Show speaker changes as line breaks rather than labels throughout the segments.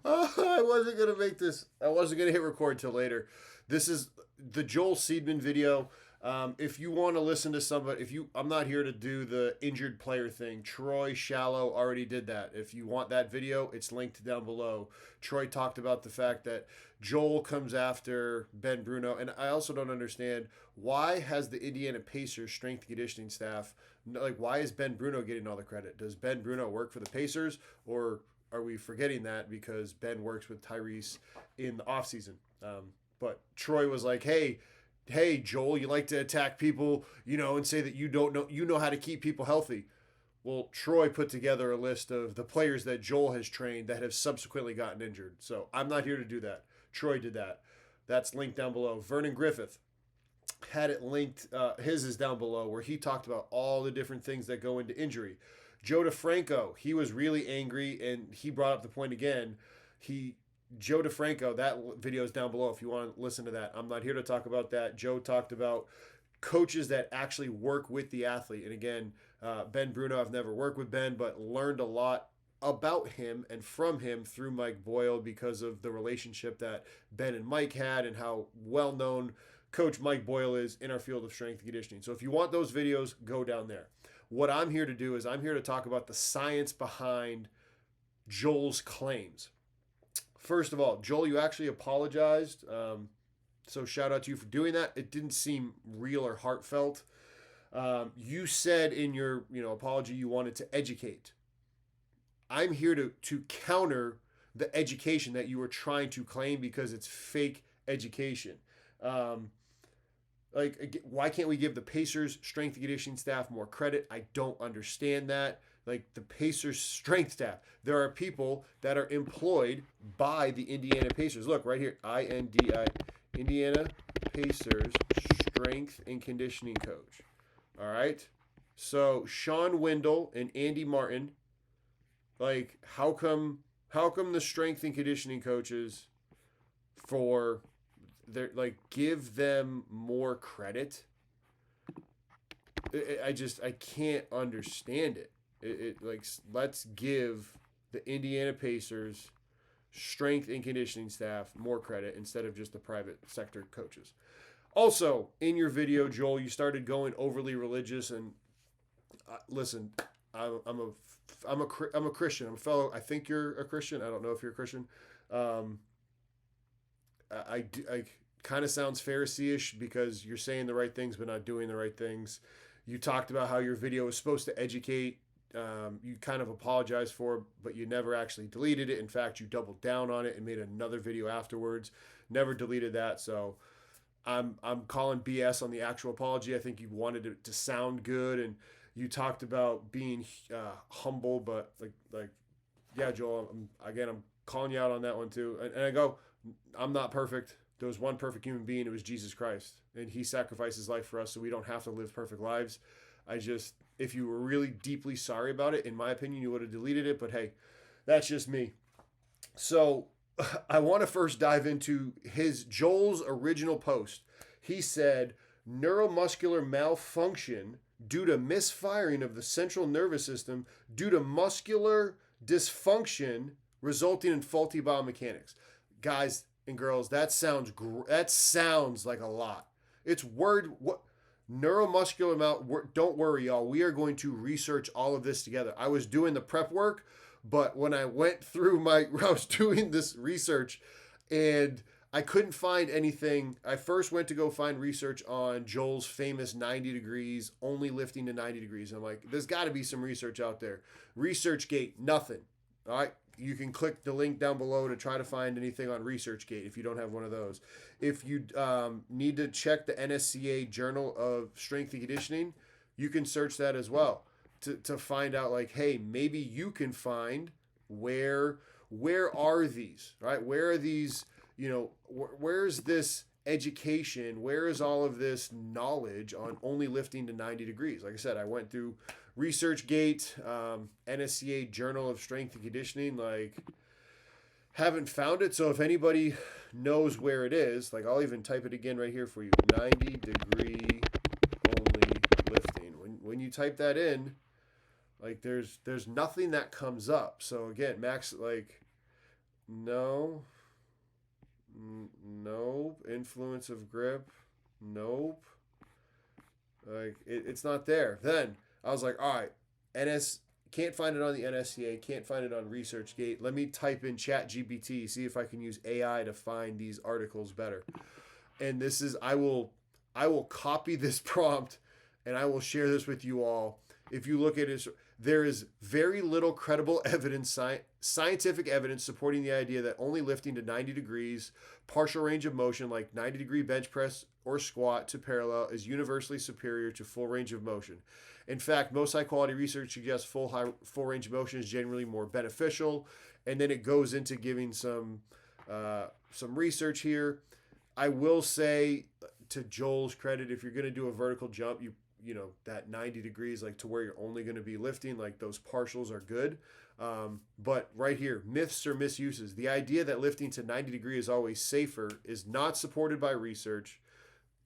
I wasn't gonna make this. I wasn't gonna hit record till later. This is the Joel Seedman video. If you want to listen to somebody, I'm not here to do the injured player thing. Troy Shallow already did that. If you want that video, it's linked down below. Troy talked about the fact that Joel comes after Ben Bruno, and I also don't understand why has the Indiana Pacers strength and conditioning staff, like, why is Ben Bruno getting all the credit? Does Ben Bruno work for the Pacers, or are we forgetting that because Ben works with Tyrese in the offseason? But Troy was like, hey, Joel, you like to attack people, and say that you know how to keep people healthy. Well, Troy put together a list of the players that Joel has trained that have subsequently gotten injured. So I'm not here to do that. Troy did that. That's linked down below. Vernon Griffith had it linked. His is down below, where he talked about all the different things that go into injury. Joe DeFranco, he was really angry, and he brought up the point again. Joe DeFranco, that video is down below if you want to listen to that. I'm not here to talk about that. Joe talked about coaches that actually work with the athlete. And again, Ben Bruno, I've never worked with Ben, but learned a lot about him and from him through Mike Boyle because of the relationship that Ben and Mike had and how well known Coach Mike Boyle is in our field of strength and conditioning. So if you want those videos, go down there. What I'm here to do is I'm here to talk about the science behind Joel's claims. First of all, Joel, you actually apologized. So shout out to you for doing that. It didn't seem real or heartfelt. You said in your apology you wanted to educate. I'm here to counter the education that you were trying to claim because it's fake education. Why can't we give the Pacers strength and conditioning staff more credit? I don't understand that. Like, the Pacers strength staff, there are people that are employed by the Indiana Pacers. Look right here, INDI, Indiana Pacers strength and conditioning coach. All right. So Sean Wendell and Andy Martin, like, how come the strength and conditioning coaches give them more credit? I can't understand it. Let's give the Indiana Pacers strength and conditioning staff more credit instead of just the private sector coaches. Also, in your video, Joel, you started going overly religious, and listen, I'm a Christian. I'm a fellow. I think you're a Christian. I don't know if you're a Christian. I kind of sounds Pharisee-ish because you're saying the right things but not doing the right things. You talked about how your video was supposed to educate. You kind of apologized for it, but you never actually deleted it. In fact, you doubled down on it and made another video afterwards. Never deleted that. So I'm calling BS on the actual apology. I think you wanted it to sound good, and you talked about being humble, but yeah, Joel. I'm calling you out on that one too. And I go, I'm not perfect. There was one perfect human being. It was Jesus Christ, and He sacrificed His life for us, so we don't have to live perfect lives. If you were really deeply sorry about it, in my opinion, you would have deleted it. But hey, that's just me. So I want to first dive into Joel's original post. He said neuromuscular malfunction due to misfiring of the central nervous system due to muscular dysfunction resulting in faulty biomechanics. Guys and girls, that sounds like a lot. It's neuromuscular don't worry, y'all. We are going to research all of this together. I was doing the prep work, but when I went through I was doing this research and I couldn't find anything. I first went to go find research on Joel's famous 90 degrees, only lifting to 90 degrees. I'm like, there's got to be some research out there. ResearchGate, nothing. All right. You can click the link down below to try to find anything on ResearchGate if you don't have one of those. If you need to check the NSCA Journal of Strength and Conditioning, you can search that as well to find out, like, hey, maybe you can find where are these, right? Where are these, where's this education? Where is all of this knowledge on only lifting to 90 degrees? Like I said, I went through ResearchGate, NSCA Journal of Strength and Conditioning, haven't found it. So if anybody knows where it is, I'll even type it again right here for you. 90 degree only lifting. When you type that in, there's nothing that comes up. So again, Max, No. Nope. Influence of grip. Nope. Like it's not there. Then I was like, all right, NS can't find it on the NSCA, can't find it on ResearchGate. Let me type in ChatGPT, see if I can use AI to find these articles better. And this is I will copy this prompt and I will share this with you all. If you look at it, there is very little credible evidence, scientific evidence supporting the idea that only lifting to 90 degrees, partial range of motion like 90-degree bench press or squat to parallel is universally superior to full range of motion. In fact, most high quality research suggests full range of motion is generally more beneficial. And then it goes into giving some research here. I will say, to Joel's credit, if you're going to do a vertical jump, you know that 90 degrees, like to where you're only going to be lifting, like those partials are good. But right here, myths or misuses. The idea that lifting to 90 degrees is always safer is not supported by research.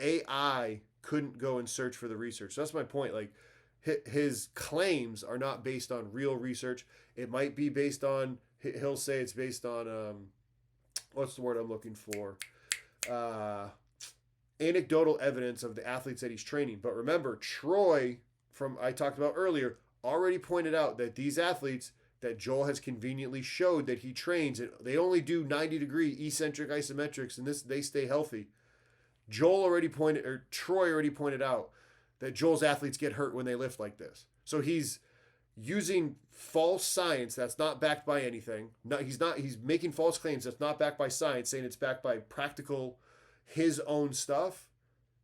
AI couldn't go and search for the research. So that's my point. Like his claims are not based on real research. It might be based on, he'll say it's based on, what's the word I'm looking for? Anecdotal evidence of the athletes that he's training. But remember, Troy, from I talked about earlier, already pointed out that these athletes that Joel has conveniently showed that he trains, and they only do 90-degree eccentric isometrics, and they stay healthy. Troy already pointed out that Joel's athletes get hurt when they lift like this. So he's using false science that's not backed by anything. No, he's making false claims that's not backed by science, saying it's backed by practical, his own stuff,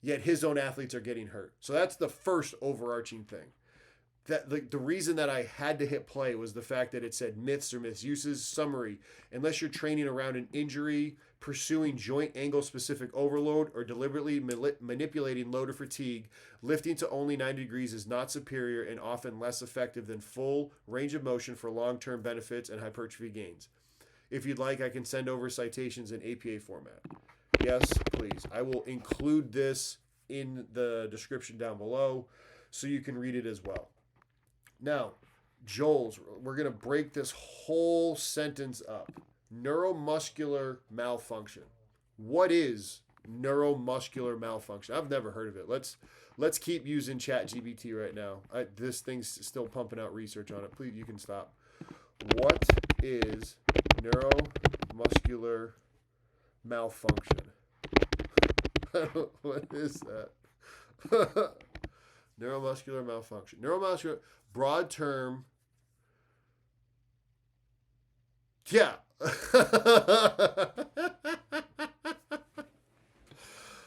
yet his own athletes are getting hurt. So that's the first overarching thing. That the reason that I had to hit play was the fact that it said myths or misuses. Summary: unless you're training around an injury, pursuing joint angle specific overload, or deliberately manipulating load or fatigue, lifting to only 90 degrees is not superior and often less effective than full range of motion for long-term benefits and hypertrophy gains. If you'd like, I can send over citations in APA format. Yes, please. I will include this in the description down below so you can read it as well. Now, we're going to break this whole sentence up. Neuromuscular malfunction. What is neuromuscular malfunction? I've never heard of it. Let's keep using ChatGPT right now. This thing's still pumping out research on it. Please, you can stop. What is neuromuscular malfunction? What is that? Neuromuscular malfunction. Neuromuscular, broad term. Yeah.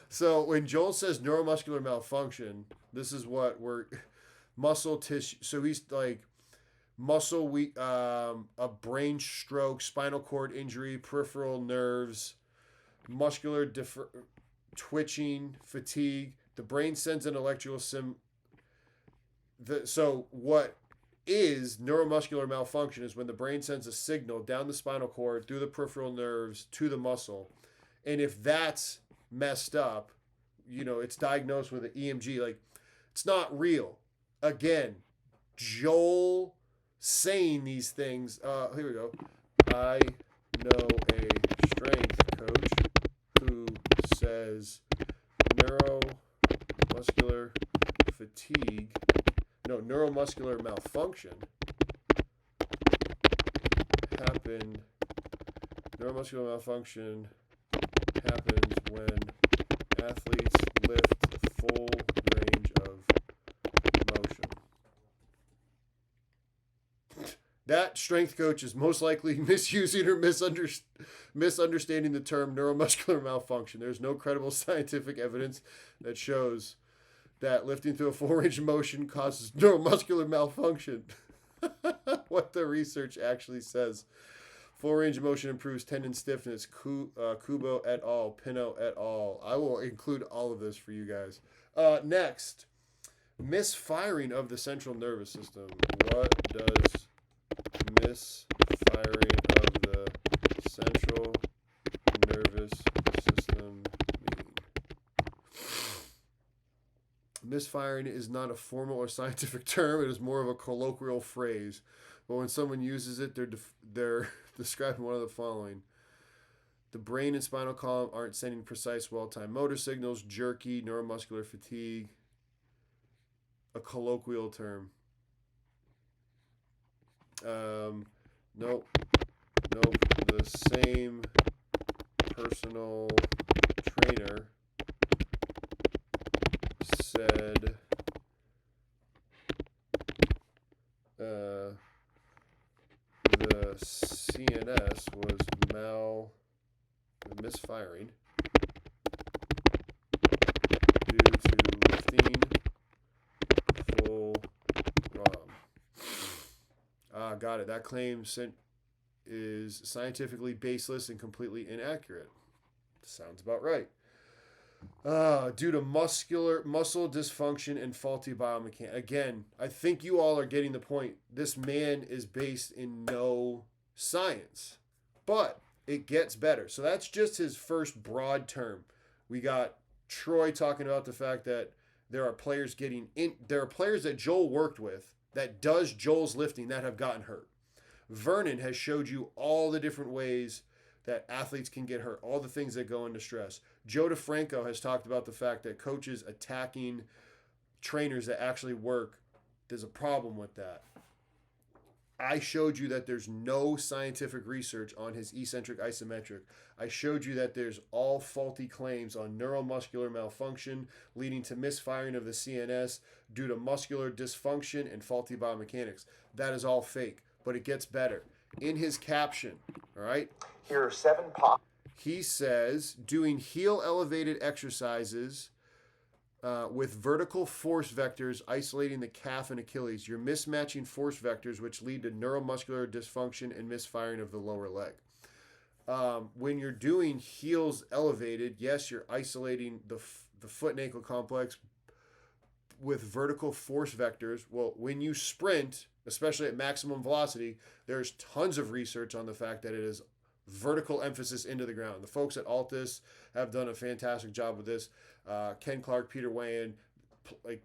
So when Joel says neuromuscular malfunction, this is what we're muscle tissue. So he's like muscle, a brain stroke, spinal cord injury, peripheral nerves, muscular twitching, fatigue. The brain sends an electrical so what is neuromuscular malfunction is when the brain sends a signal down the spinal cord through the peripheral nerves to the muscle. And if that's messed up, it's diagnosed with an EMG. Like, it's not real. Again, Joel saying these things. Here we go. I know a strength coach who says neuromuscular malfunction happened. Neuromuscular malfunction happens when athletes lift full range of motion. That strength coach is most likely misusing or misunderstanding the term neuromuscular malfunction. There's no credible scientific evidence that shows that lifting through a full range of motion causes neuromuscular malfunction. What the research actually says. Full range of motion improves tendon stiffness. Kubo et al. Pino et al. I will include all of this for you guys. Next, misfiring of the central nervous system. What does misfiring of the central nervous system mean? Misfiring is not a formal or scientific term. It is more of a colloquial phrase. But when someone uses it, describing one of the following. The brain and spinal column aren't sending precise, well-timed motor signals, jerky, neuromuscular fatigue, a colloquial term. Nope. The same personal trainer said the CNS was misfiring due to lifting full ROM. Got it. That claim is scientifically baseless and completely inaccurate. Sounds about right. Due to muscle dysfunction and faulty biomechanics. Again, I think you all are getting the point. This man is based in no science, but it gets better. So that's just his first broad term. We got Troy talking about the fact that there are players there are players that Joel worked with that does Joel's lifting that have gotten hurt. Vernon has showed you all the different ways that athletes can get hurt, all the things that go into stress. Joe DeFranco has talked about the fact that coaches attacking trainers that actually work, there's a problem with that. I showed you that there's no scientific research on his eccentric isometric. I showed you that there's all faulty claims on neuromuscular malfunction leading to misfiring of the CNS due to muscular dysfunction and faulty biomechanics. That is all fake, but it gets better. In his caption, all right?
Here are 7
He says, doing heel elevated exercises with vertical force vectors isolating the calf and Achilles. You're mismatching force vectors, which lead to neuromuscular dysfunction and misfiring of the lower leg. When you're doing heels elevated, yes, you're isolating the foot and ankle complex with vertical force vectors. Well, when you sprint, especially at maximum velocity, there's tons of research on the fact that it is vertical emphasis into the ground. The folks at Altus have done a fantastic job with this. Ken Clark, Peter Wayan, like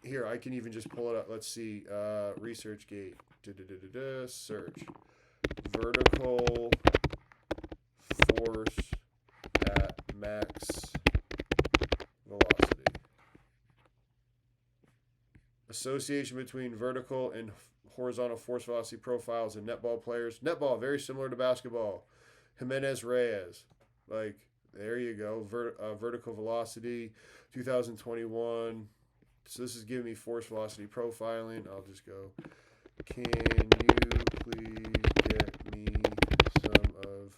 here, I can even just pull it up. Let's see, ResearchGate, search, vertical force at max velocity. Association between vertical and horizontal force velocity profiles in netball players. Netball, very similar to basketball. Jimenez Reyes, like, there you go. Vertical velocity, 2021. So this is giving me force velocity profiling. I'll just go, can you please get me some of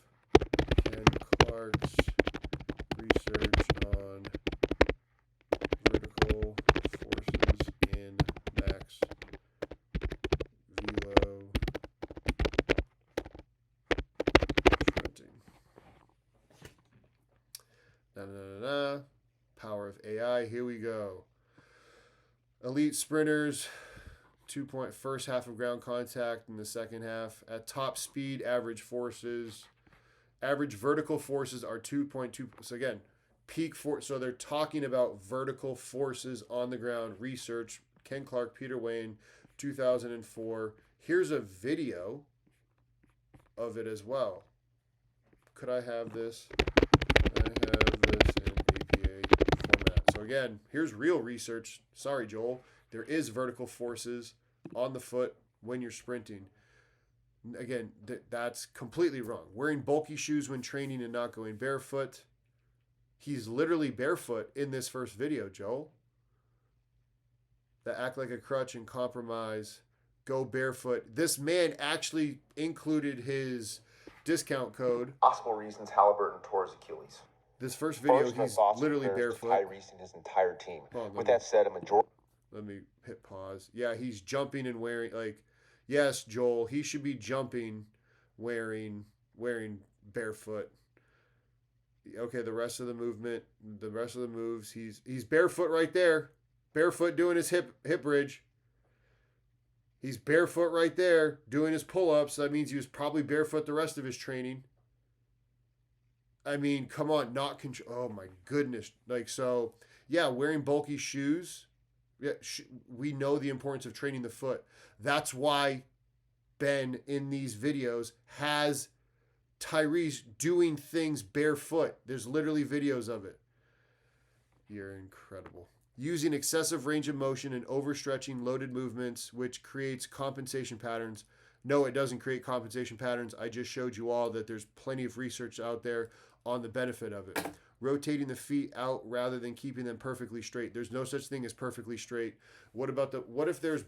Ken Clark's research on vertical forces in max velo sprinting. Power of AI. Here we go. Elite sprinters, 2 point first half of ground contact in the second half. At top speed, average vertical forces are 2.2. So again, peak force. So they're talking about vertical forces on the ground. Research, Ken Clark, Peter Wayne, 2004. Here's a video of it as well. Could I have this? I have this in APA format. So again, here's real research. Sorry, Joel. There is vertical forces on the foot when you're sprinting. Again, that's completely wrong. Wearing bulky shoes when training and not going barefoot. He's literally barefoot in this first video, Joel. That act like a crutch and compromise. Go barefoot. This man actually included his discount code.
Possible reasons Haliburton tore his Achilles.
This first video, he's literally barefoot.
Tyrese and his entire team. With that said, a majority.
Let me hit pause. Yeah, he's jumping and wearing, like, yes, Joel, he should be jumping wearing barefoot. Okay, the rest of the movement, the rest of the moves, he's barefoot right there. Barefoot doing his hip bridge. He's barefoot right there doing his pull-ups. That means he was probably barefoot the rest of his training. I mean, come on, not control. Oh my goodness. Like, so, yeah, wearing bulky shoes. Yeah, we know the importance of training the foot. That's why Ben in these videos has Tyrese doing things barefoot. There's literally videos of it. You're incredible. Using excessive range of motion and overstretching loaded movements, which creates compensation patterns. No, it doesn't create compensation patterns. I just showed you all that there's plenty of research out there on the benefit of it. Rotating the feet out rather than keeping them perfectly straight. There's no such thing as perfectly straight. What if there's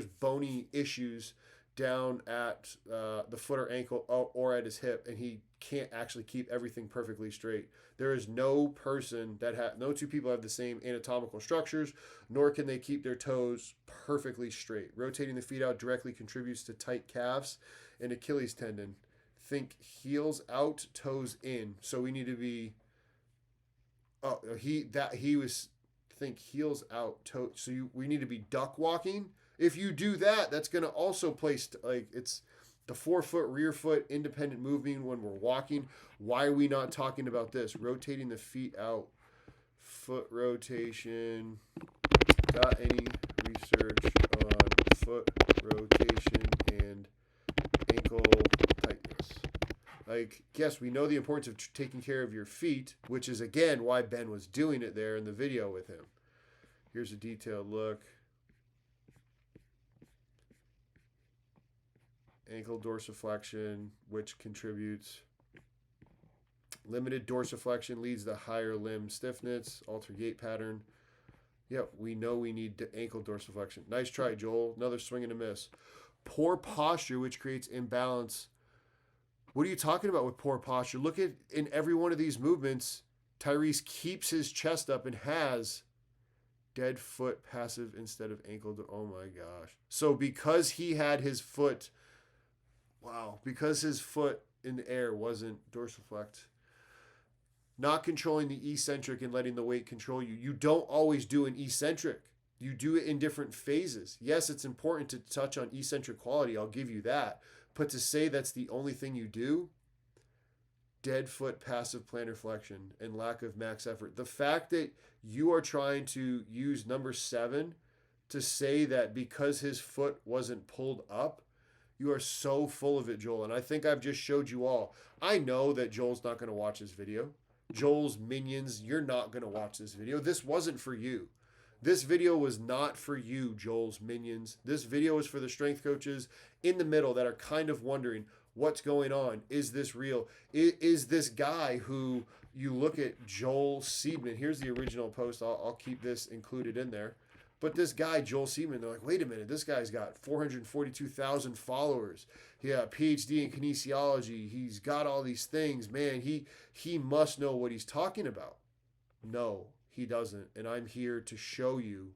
bony issues down at the foot or ankle or at his hip, and he can't actually keep everything perfectly straight? There is no no two people have the same anatomical structures, nor can they keep their toes perfectly straight. Rotating the feet out directly contributes to tight calves and Achilles tendon. Think heels out, toes in. So we need to be. Think heels out, toes. So we need to be duck walking. If you do that, that's going to also place, it's the forefoot, rear foot, independent moving when we're walking. Why are we not talking about this? Rotating the feet out, foot rotation. Got any research on foot rotation and ankle tightness? Yes, we know the importance of taking care of your feet, which is, again, why Ben was doing it there in the video with him. Here's a detailed look. Ankle dorsiflexion, which contributes. Limited dorsiflexion leads to higher limb stiffness, alter gait pattern. Yeah, we know we need ankle dorsiflexion. Nice try, Joel. Another swing and a miss. Poor posture, which creates imbalance. What are you talking about with poor posture? Look at, in every one of these movements, Tyrese keeps his chest up and has dead foot passive instead of ankle. Oh my gosh. So because he had his foot, because his foot in the air wasn't dorsiflect, not controlling the eccentric and letting the weight control you. You don't always do an eccentric. You do it in different phases. Yes, it's important to touch on eccentric quality. I'll give you that. But to say that's the only thing you do, dead foot passive plantar flexion and lack of max effort. The fact that you are trying to use number 7 to say that because his foot wasn't pulled up, you are so full of it, Joel. And I think I've just showed you all. I know that Joel's not going to watch this video. Joel's minions, you're not going to watch this video. This wasn't for you. This video was not for you, Joel's minions. This video is for the strength coaches in the middle that are kind of wondering what's going on. Is this real? Is this guy who you look at, Joel Seedman? Here's the original post. I'll keep this included in there. But this guy, Joel Seedman, they're like, wait a minute, this guy's got 442,000 followers. He got a PhD in kinesiology. He's got all these things. Man, he must know what he's talking about. No, he doesn't. And I'm here to show you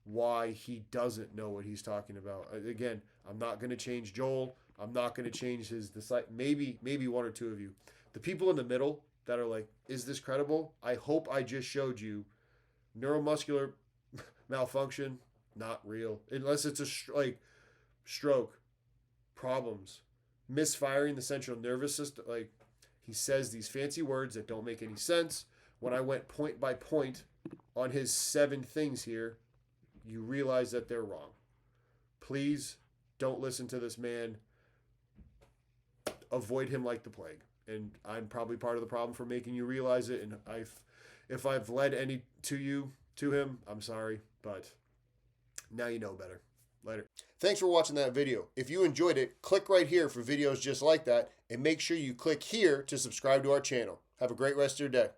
why he doesn't know what he's talking about. Again, I'm not going to change Joel. I'm not going to change his disciple. Maybe one or two of you. The people in the middle that are like, is this credible? I hope I just showed you neuromuscular malfunction, not real. Unless it's a stroke, problems, misfiring the central nervous system. He says these fancy words that don't make any sense. When I went point by point on his 7 things here, you realize that they're wrong. Please don't listen to this man. Avoid him like the plague. And I'm probably part of the problem for making you realize it. And if I've led any to him, I'm sorry, but now you know better. Later. Thanks for watching that video. If you enjoyed it, click right here for videos just like that, and make sure you click here to subscribe to our channel. Have a great rest of your day.